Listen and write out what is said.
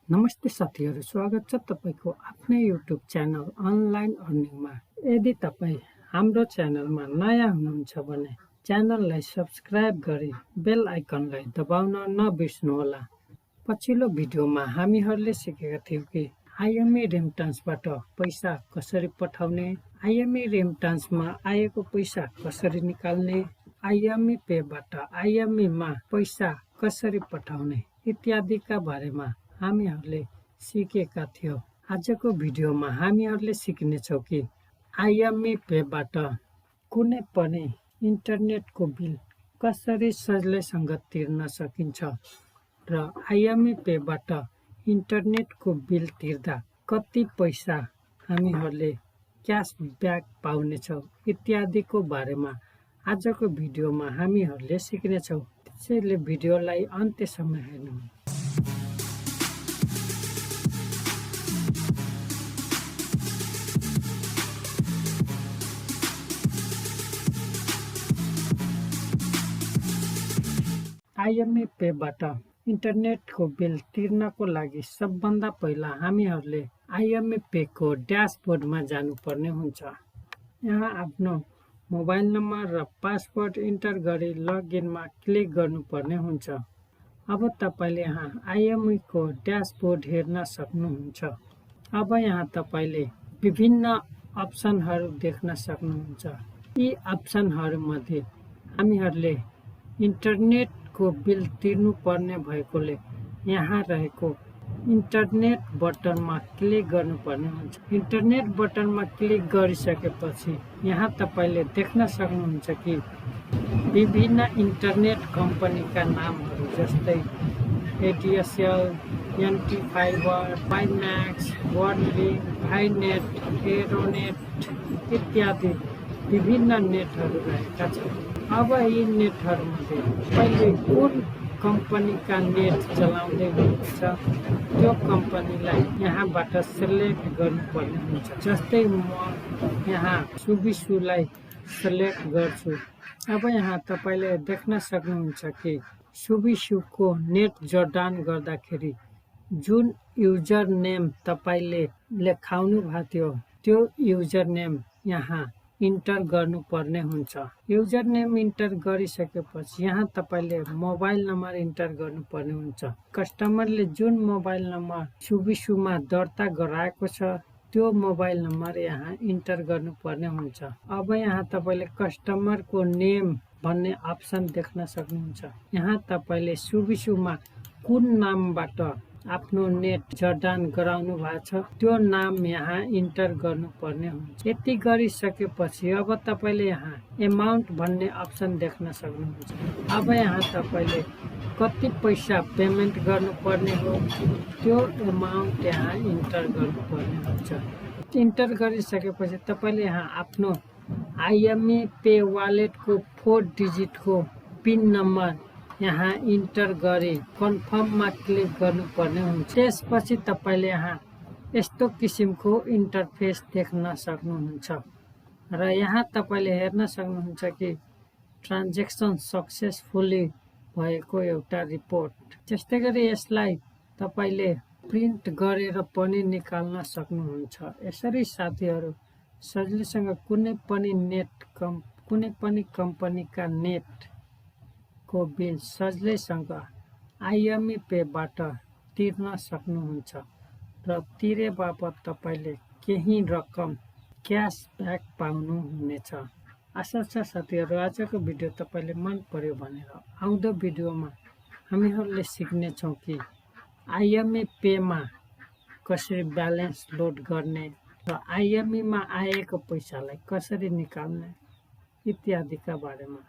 नमस्ते साथीहरु, स्वागत छ तपाईको आफ्नै YouTube च्यानल अनलाइन अर्निङमा। यदि तपाई हाम्रो च्यानलमा नयाँ हुनुहुन्छ भने च्यानललाई सब्स्क्राइब गरी बेल आइकनलाई दबाउन नबिर्सनुहोला। पछिल्लो भिडियोमा हामीहरूले सिकेका थियौं कि IME रेमिटान्सबाट पैसा कसरी पठाउने, IME रेमिटान्समा आएको पैसा कसरी निकाल्ने, IMEpay बाट IME मा पैसा कसरी पठाउने इत्यादिका बारेमा हामीहरूले सिकेका थियौं। आजको भिडियोमा हामीहरूले सिक्नेछौं कि IMEpay बाट कुनै पनि इन्टरनेटको बिल कसरी सजिलैसँग तिर्न सकिन्छ र IMEpay बाट इन्टरनेटको बिल तिर्दा कति पैसा हामीहरूले क्यासब्याक पाउनेछौं इत्यादिको बारेमा आजको भिडियोमा हामीहरूले सिक्नेछौं। त्यसैले भिडियोलाई अन्त्यसम्म हेर्नुहोस्। IMEpay बाट इन्टरनेटको बिल तिर्नको लागि सबभन्दा पहिला हामीहरूले IMEpay को ड्याशबोर्डमा जानुपर्ने हुन्छ। यहाँ आफ्नो मोबाइल नम्बर र पासवर्ड इन्टर गरी लगइनमा क्लिक गर्नुपर्ने हुन्छ। अब तपाईले यहाँ IME को ड्याशबोर्ड हेर्न सक्नुहुन्छ। अब यहाँ तपाईले विभिन्न अप्सनहरू देख्न सक्नुहुन्छ। यी अप्सनहरू मध्ये हामीहरूले इन्टरनेट को बिल तिर्नु पर्ने भएकोले यहाँ रहेको इन्टरनेट बटनमा क्लिक गर्नुपर्ने हुन्छ। इन्टरनेट बटनमा क्लिक गरिसकेपछि यहाँ तपाईले देख्न सक्नुहुन्छ कि विभिन्न इन्टरनेट कम्पनीका नामहरू जस्तै ADSL, NT Fiber, Pimax, Worldlink, Hinet, Aeronet इत्यादि विभिन्न नेटहरू रहेका छन्। अब यी नेटहरूमध्ये तपाईले कुन कम्पनीका नेट चलाउँदै हुनुहुन्छ त्यो कम्पनीलाई यहाँबाट सिलेक्ट गर्नुपर्ने हुन्छ। जस्तै म यहाँ सुबिसुलाई सिलेक्ट गर्छु। अब यहाँ तपाईले देख्न सक्नुहुन्छ कि सुबिसुको नेट जडान गर्दाखेरि जुन युजर नेम तपाईले लेखाउनु भएको थियो त्यो युजर नेम यहाँ इन्टर गर्नुपर्ने हुन्छ। युजर नेम इन्टर गरिसकेपछि यहाँ तपाईले मोबाइल नम्बर इन्टर गर्नुपर्ने हुन्छ। कस्टमरले जुन मोबाइल नम्बर सुबिसुमा दर्ता गराएको छ त्यो मोबाइल नम्बर यहाँ इन्टर गर्नुपर्ने हुन्छ। अब यहाँ तपाईले कस्टमरको नेम भन्ने अप्सन देख्न सक्नुहुन्छ। यहाँ तपाईले सुबिसुमा कुन नामबाट आफ्नो नेट जडान गराउनु भएको छ त्यो नाम यहाँ इन्टर गर्नुपर्ने हुन्छ। यति गरिसकेपछि अब तपाईले यहाँ एमाउन्ट भन्ने अप्सन देख्न सक्नुहुन्छ। अब यहाँ तपाईले कति पैसा पेमेन्ट गर्नुपर्ने हो त्यो एमाउन्ट यहाँ इन्टर गर्नुपर्ने हुन्छ। इन्टर गरिसकेपछि तपाईले यहाँ आफ्नो IMEpay वालेटको 4 डिजिटको पिन नम्बर यहाँ इन्टर गरी कन्फर्ममा क्लिक गर्नुपर्ने हुन्छ। त्यसपछि तपाईले यहाँ यस्तो किसिमको इन्टरफेस देख्न सक्नुहुन्छ र यहाँ तपाईले हेर्न सक्नुहुन्छ कि ट्रान्ज्याक्सन सक्सेसफुली भएको एउटा रिपोर्ट। त्यस्तै गरी यसलाई तपाईले प्रिन्ट गरेर पनि निकाल्न सक्नुहुन्छ। यसरी साथीहरु सजिलैसँग कुनै पनि कम्पनीका नेट को बिल सजिलैसँग IMEpay बाट तिर्न सक्नुहुन्छ र तिरे बापत तपाईले केही रकम क्यासब्याक पाउनु हुनेछ। आशा छ साथीहरु आजको भिडियो तपाईले मन पर्यो भनेर आउँदो भिडियोमा हामीहरूले सिक्नेछौं कि IMEpay मा कसरी ब्यालेन्स लोड गर्ने र IME मा आएको पैसालाई कसरी निकाल्ने इत्यादिका बारेमा।